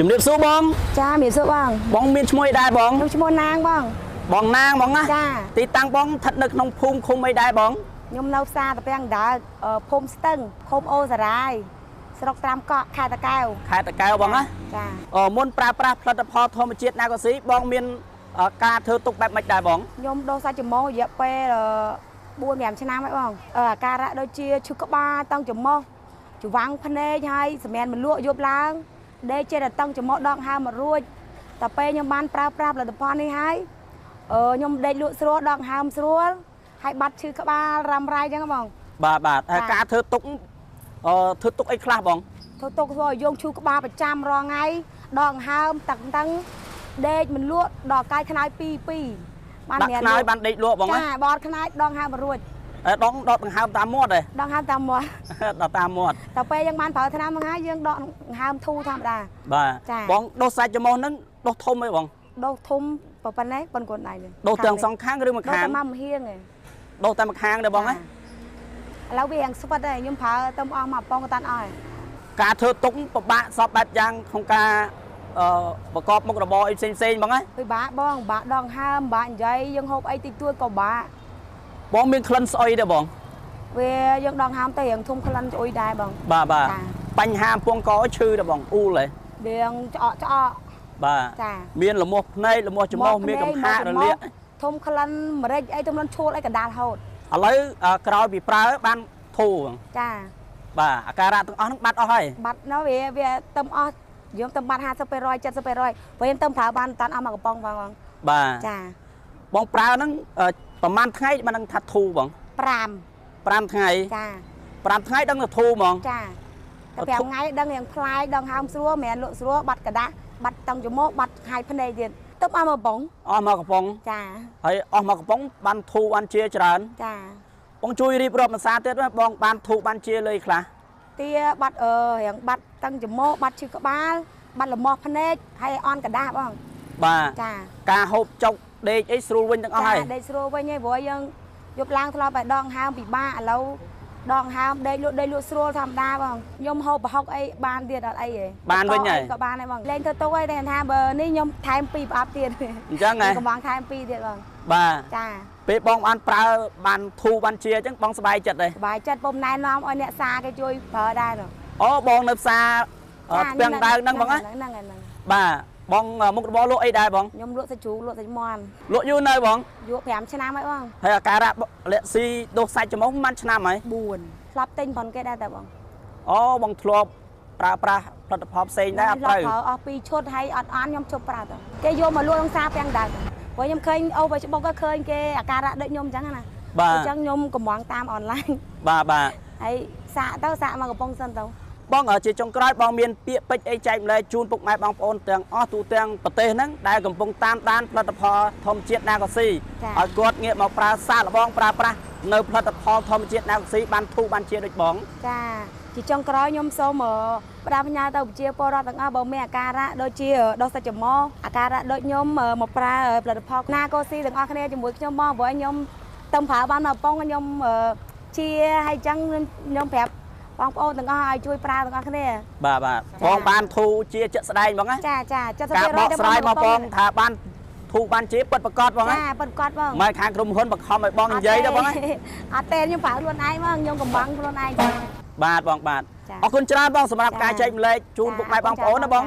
ជំរាបសួរបងចាមានសួរបងមានឈ្មោះអីដែរបងខ្ញុំឈ្មោះណាងបងណាងបងណាចាទីតាំងបងស្ថិតនៅក្នុងភូមិឃុំអីដែរបងខ្ញុំនៅផ្សារតាពាំងដើកភូមិស្ទឹងឃុំអូសារាយស្រុកត្រាំកក់ខេត្តតាកែវបងណាចាមុនប្រើប្រាស់ផលិតផលធម្មជាតិណាក៏ស៊ីបងមានការធ្វើទុកបែបម៉េចដែរបងខ្ញុំដូរសាច់ចំមររយៈពេល4-5 ឆ្នាំហើយបងអាការៈដូចជាឈឺក្បាលតឹងចំមរច្រវាំងភ្នែកហើយសម្រាប់មិនលក់យប់ឡើងដេកចេះតែតឹងចំមរដកហើមមករួចតែពេលខ្ញុំបានប្រើប្រាស់ផលិតផលនេះហើយខ្ញុំដេកលក់ស្រួលដកហើមស្រួលហើយបាត់ឈឺក្បាលរ៉ាំរ៉ៃចឹងបងបាទហើយការធ្វើទុកអីខ្លះបងធ្វើទុកធ្វើឲ្យយើងឈឺក្បាលប្រចាំរាល់ថ្ងៃដកហើមតឹងដេកមិនលក់ដល់កាយខ្នើយ2បានមានខ្នើយបានដេកលក់បងចាបត់ខ្នើយដកហើមរួចដកហើមតាមមាត់ទេដកហើមតាមមាត់ដល់តាមមាត់តែពេលយើងបានប្រើថ្នាំហ្នឹងហើយយើងដកហើមធូរធម្មតាបាទបងដុសសាច់ចំមុះហ្នឹងដុសធំទេបងដុសធំប៉ុណ្ណេះប៉ុនកូនដៃនេះដុសទាំងសងខាងឬមួយខាងដុសតែមកហៀងឯងដុសតែមួយខាងទេបងណាឥឡូវវារៀងស្វិតដែរខ្ញុំប្រើទៅអស់មកប៉ងក៏តាន់អស់ការធ្វើទុកពិបាកសពបែបយ៉ាងក្នុងការប្រកបមុខរបរអីផ្សេងបងណាពិបាកបងពិបាកដងហើមពិបាកនិយាយយើងហូបអីតិចតួចក៏ពិបាកបងមានក្លិនស្អុយទេបងវាយើងដងហើមទៅរៀងធំក្លិនស្អុយដែរបងបាទបញ្ហាពងកឈឺទេបងអ៊ូលហ៎រៀងច្អកបាទចាមានលមាស់ភ្នែកលមាស់ច្រមុះមានកំហាករលាកធំក្លិនម្រេចអីទៅមិនឈួលអីកដាលហូតឥឡូវក្រោយពីប្រើបានធូរចាបាទអាការៈទាំងអស់ហ្នឹងបាត់អស់ហើយបាត់នោះវាទៅអស់យើងទៅបាត់50%, 70%ព្រោះយើងទៅប្រើបានតាន់អស់មកកំប៉ុងបងបាទចាបងប្រើហ្នឹងប្រហែលថ្ងៃបាននឹងថាធូរបង5ថ្ងៃចា5ថ្ងៃដឹងថាធូរហ្មងចាតែ5ថ្ងៃដឹងរៀងផ្លែដងហើមស្រួលមិនមែនលក់ស្រួលបាត់กระดาษបាត់តឹងច្រមុះបាត់ហាយភ្នែកទៀតទៅអស់មកកំប៉ុងចាហើយអស់មកកំប៉ុងបានធូរបានជាច្រើនចាបងជួយរៀបរាប់ភាសាទៀតបងបានធូរបានជាលើខ្លះទាបាត់រៀងបាត់តឹងច្រមុះបាត់ឈឺក្បាលបាត់លមាស់ភ្នែកហើយអន់กระดาษបងបាទចាការហូបចុកដេកអីស្រួលវិញទាំងអស់ហើយដេកស្រួលវិញហើយព្រោះយើងយប់ឡើងធ្លាប់តែដងហើមពិបាកឥឡូវដងហើមដេកលក់ស្រួលធម្មតាបងខ្ញុំហូបប្រហុកអីបានទៀតអត់អីទេបានវិញហើយក៏បានដែរបងលេងធ្វើទុកអីតែថាបើនេះខ្ញុំថែម2ប្រអប់ទៀតអញ្ចឹងហ៎កំងថែម2ទៀតបងបាទចាពេលបងបានប្រើបានធូរបានជាអញ្ចឹងបងសប្បាយចិត្តទេសប្បាយចិត្តពុំណែនាំឲ្យអ្នកសាគេជួយប្រើដែរអូបងនៅផ្សារផ្ទាំងដើមហ្នឹងបងហ្នឹងបាទបងមុខរបរលក់អីដែរបងខ្ញុំលក់សាច់ជ្រូកលក់សាច់មាន់លក់យូរនៅបងយូរ5ឆ្នាំហើយបងហើយអាការៈលាក់ស៊ីដុសសាច់ច្រមុះប៉ុន្មានឆ្នាំហើយ4ធ្លាប់ទិញប៉ុនគេដែរតែបងអូបងធ្លាប់ប្រើប្រាស់ផលិតផលផ្សេងដែរអត់ត្រូវអស់2ឈុតហើយអត់អានខ្ញុំជប់ប្រើទៅគេយកមកលក់ក្នុងផ្សារផ្ទាំងដើមព្រោះខ្ញុំឃើញអូបច្បុកក៏ឃើញគេអាការៈដូចខ្ញុំអញ្ចឹងណាអញ្ចឹងខ្ញុំកំងតាមអនឡាញបាទហើយសាកមកកំប៉ុងសិនទៅបងជាចុងក្រោយបងមានពាក្យពេចន៍អីចែកម្លែកជូនពុកម៉ែបងប្អូនទាំងអស់ទូទាំងប្រទេសហ្នឹងដែលកំពុងតាមដានផលិតផលធម្មជាតិណាក៏ស៊ីឲ្យគាត់ងាកមកប្រើសាកល្បងប្រើប្រាស់នៅផលិតផលធម្មជាតិណាក៏ស៊ីបានធូរបានជាដូចបងចាជាចុងក្រោយខ្ញុំសូមផ្ដាំផ្ញើទៅប្រជាពលរដ្ឋទាំងអស់បើមានអាការៈដូចជាដុសសាច់ច្រមុះអាការៈដូចខ្ញុំមកប្រើផលិតផលណាក៏ស៊ីទាំងអស់គ្នាជាមួយខ្ញុំមកព្រោះខ្ញុំទៅប្រើបានមកប៉ុងខ្ញុំជាហើយអញ្ចឹងខ្ញុំប្រាប់បងប្អូនទាំងអស់ឲ្យជួយប្រើទាំងអស់គ្នាបាទបងបានធូរជាជាក់ស្ដែងបងណាចា70%ការបកស្រាយមកបងថាបានធូរបានជាពិតប្រកបបងណាចាពិតប្រកបបងមកខាងក្រុមហ៊ុនបង្ខំឲ្យបងនិយាយទៅបងណាអត់ទេខ្ញុំប្រើខ្លួនឯងបងខ្ញុំកំបាំងខ្លួនឯងបាទបងបាទអរគុណច្រើនបងសម្រាប់ការចែកម្លែកជូនពុកម៉ែបងប្អូនណាបង